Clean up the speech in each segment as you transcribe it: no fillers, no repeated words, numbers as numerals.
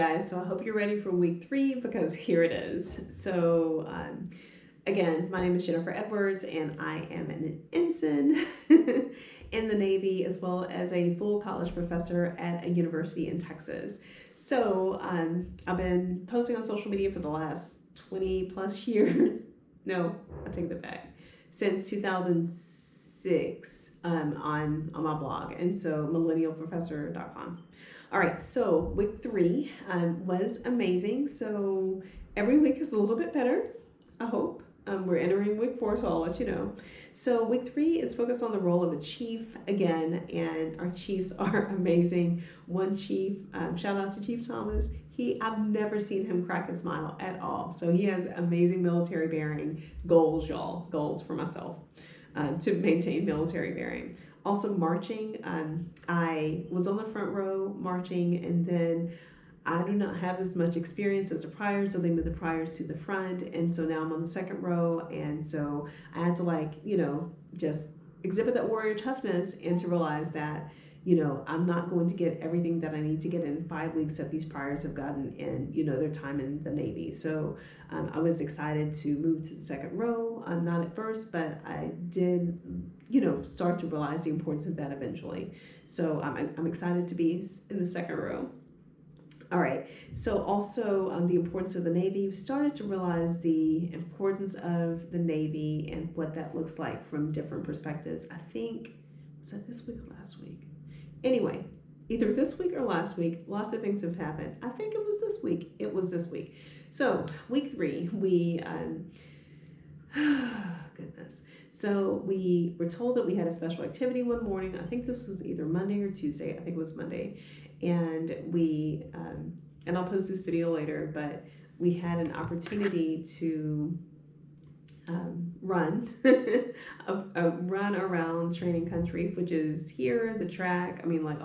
guys, so I hope you're ready for week 3 because here it is. So, again, my name is Jennifer Edwards, and I am an ensign in the Navy as well as a full college professor at a university in Texas. So, I've been posting on social media for the last 20 plus years. No, I take that back. Since 2006 on my blog, and so millennialprofessor.com. All right, so week 3 was amazing. So every week is a little bit better, I hope. We're entering week 4, so I'll let you know. So week 3 is focused on the role of a chief again, and our chiefs are amazing. One chief, shout out to Chief Thomas. I've never seen him crack a smile at all. So he has amazing military bearing goals, y'all. Goals for myself to maintain military bearing. Also marching, I was on the front row marching, and then I do not have as much experience as the priors, so they moved the priors to the front, and so now I'm on the second row, and so I had to just exhibit that warrior toughness and to realize that, I'm not going to get everything that I need to get in 5 weeks that these priors have gotten in, their time in the Navy. So I was excited to move to the second row. Not at first, but I did, start to realize the importance of that eventually. So I'm excited to be in the second row. All right, so also the importance of the Navy. We started to realize the importance of the Navy and what that looks like from different perspectives. I think, was that this week or last week? Anyway, either this week or last week, lots of things have happened. I think it was this week. It was this week. So week 3, we, goodness. So we were told that we had a special activity one morning. I think this was either Monday or Tuesday. I think it was Monday. And we, and I'll post this video later, but we had an opportunity to run a run around Training Country, which is here, the track. I mean, like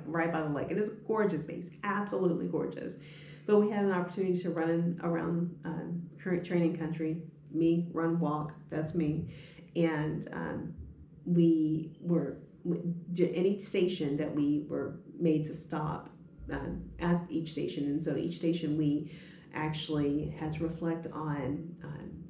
right by the lake. It is a gorgeous base, absolutely gorgeous. But we had an opportunity to run around current Training Country. Me, run, walk. That's me. And we were in each station that we were made to stop at each station, and so each station we actually had to reflect on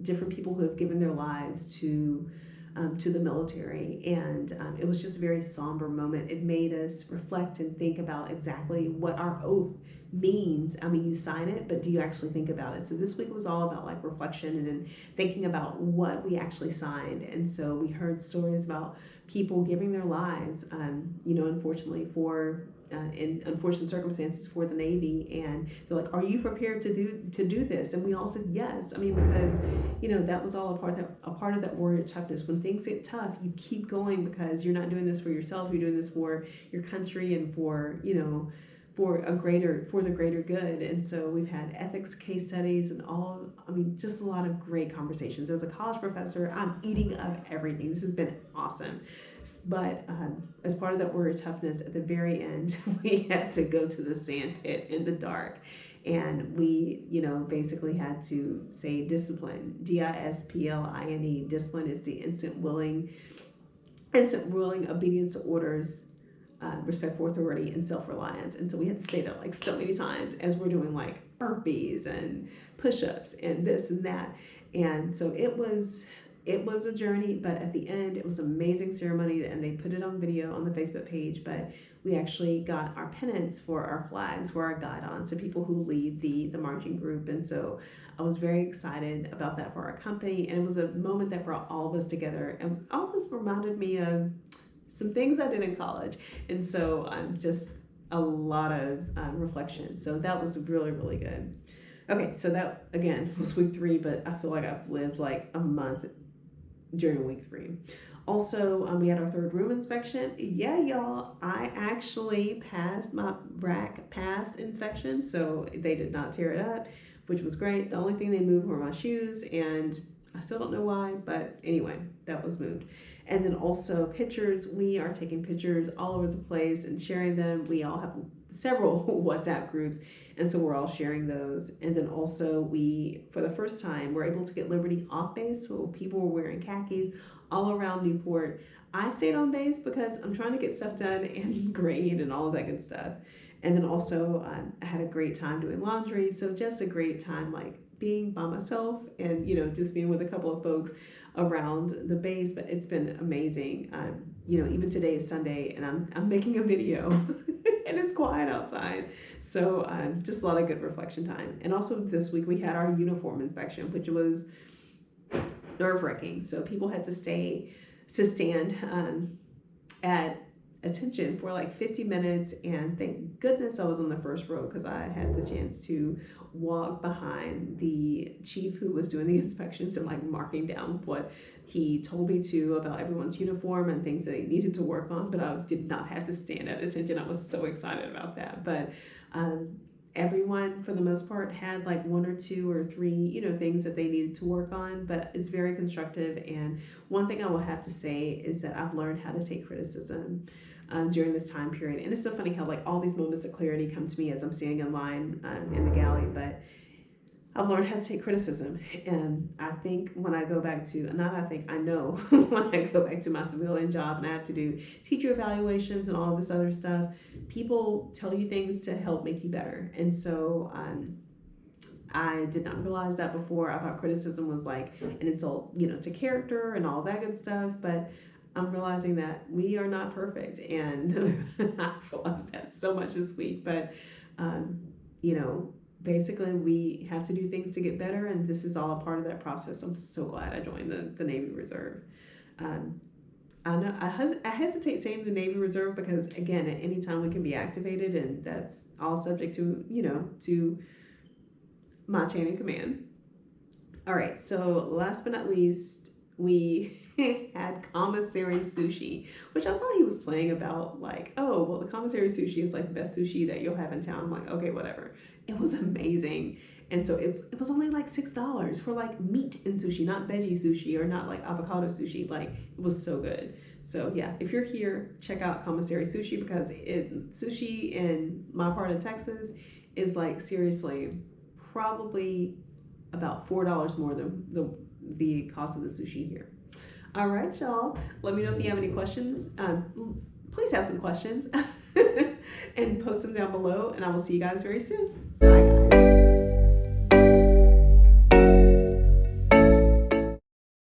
different people who have given their lives to the military, and it was just a very somber moment. It made us reflect and think about exactly what our oath means. I mean, you sign it, but do you actually think about it? So this week was all about reflection and then thinking about what we actually signed. And so we heard stories about people giving their lives, unfortunately in unfortunate circumstances for the Navy, and they're like, "Are you prepared to do this?" And we all said yes. I mean, because that was all a part of that warrior toughness. When things get tough, you keep going because you're not doing this for yourself. You're doing this for your country and for the greater good. And so we've had ethics case studies and just a lot of great conversations. As a college professor, I'm eating up everything. This has been awesome. But as part of that warrior toughness, at the very end, we had to go to the sand pit in the dark. And we, basically had to say discipline, DISPLINE. Discipline is the instant willing obedience to orders, respect for authority, and self-reliance. And so we had to say that so many times as we're doing burpees and push-ups and this and that. And so it was a journey, but at the end it was an amazing ceremony, and they put it on video on the Facebook page. But we actually got our pennants for our flags, for our Guidons, so people who lead the marching group. And so I was very excited about that for our company, and it was a moment that brought all of us together, and almost reminded me of some things I did in college. And so just a lot of reflection. So that was really, really good. Okay, so that again was week 3, but I feel like I've lived a month during week 3. Also, we had our 3rd room inspection. Yeah, y'all, I actually passed my rack pass inspection, so they did not tear it up, which was great. The only thing they moved were my shoes, and I still don't know why, but anyway, that was moved. And then also pictures. We are taking pictures all over the place and sharing them. We all have several WhatsApp groups, and so we're all sharing those. And then also we, for the first time, were able to get Liberty off base, so people were wearing khakis all around Newport. I stayed on base because I'm trying to get stuff done and grade and all of that good stuff. And then also I had a great time doing laundry. So just a great time, like being by myself and, just being with a couple of folks around the base. But it's been amazing. Even today is Sunday and I'm making a video and it's quiet outside. So just a lot of good reflection time. And also this week we had our uniform inspection, which was nerve-wracking. So people had to stand at attention for like 50 minutes, and thank goodness I was on the first row because I had the chance to walk behind the chief who was doing the inspections and like marking down what he told me to about everyone's uniform and things that they needed to work on, but I did not have to stand at attention. I was so excited about that. But everyone for the most part had like 1 or 2 or 3 things that they needed to work on, but it's very constructive. And one thing I will have to say is that I've learned how to take criticism during this time period. And it's so funny how like all these moments of clarity come to me as I'm standing in line in the galley, but I've learned how to take criticism. And I think when I go back to, I know when I go back to my civilian job and I have to do teacher evaluations and all of this other stuff, people tell you things to help make you better. And so I did not realize that before. I thought criticism was like an insult, to character and all that good stuff. But I'm realizing that we are not perfect. And I realized that so much this week. But, basically we have to do things to get better, and this is all a part of that process. I'm so glad I joined the Navy Reserve. I know I hesitate saying the Navy Reserve because, again, at any time we can be activated, and that's all subject to my chain of command. All right, so last but not least, we had commissary sushi, which I thought he was playing about like, oh, well, the commissary sushi is like the best sushi that you'll have in town. I'm like, okay, whatever. It was amazing. And so it was only like $6 for like meat and sushi, not veggie sushi or not like avocado sushi. Like, it was so good. So yeah, if you're here, check out commissary sushi, because sushi in my part of Texas is like seriously probably about $4 more than the cost of the sushi here. All right, y'all. Let me know if you have any questions. Please have some questions and post them down below, and I will see you guys very soon. Bye, guys.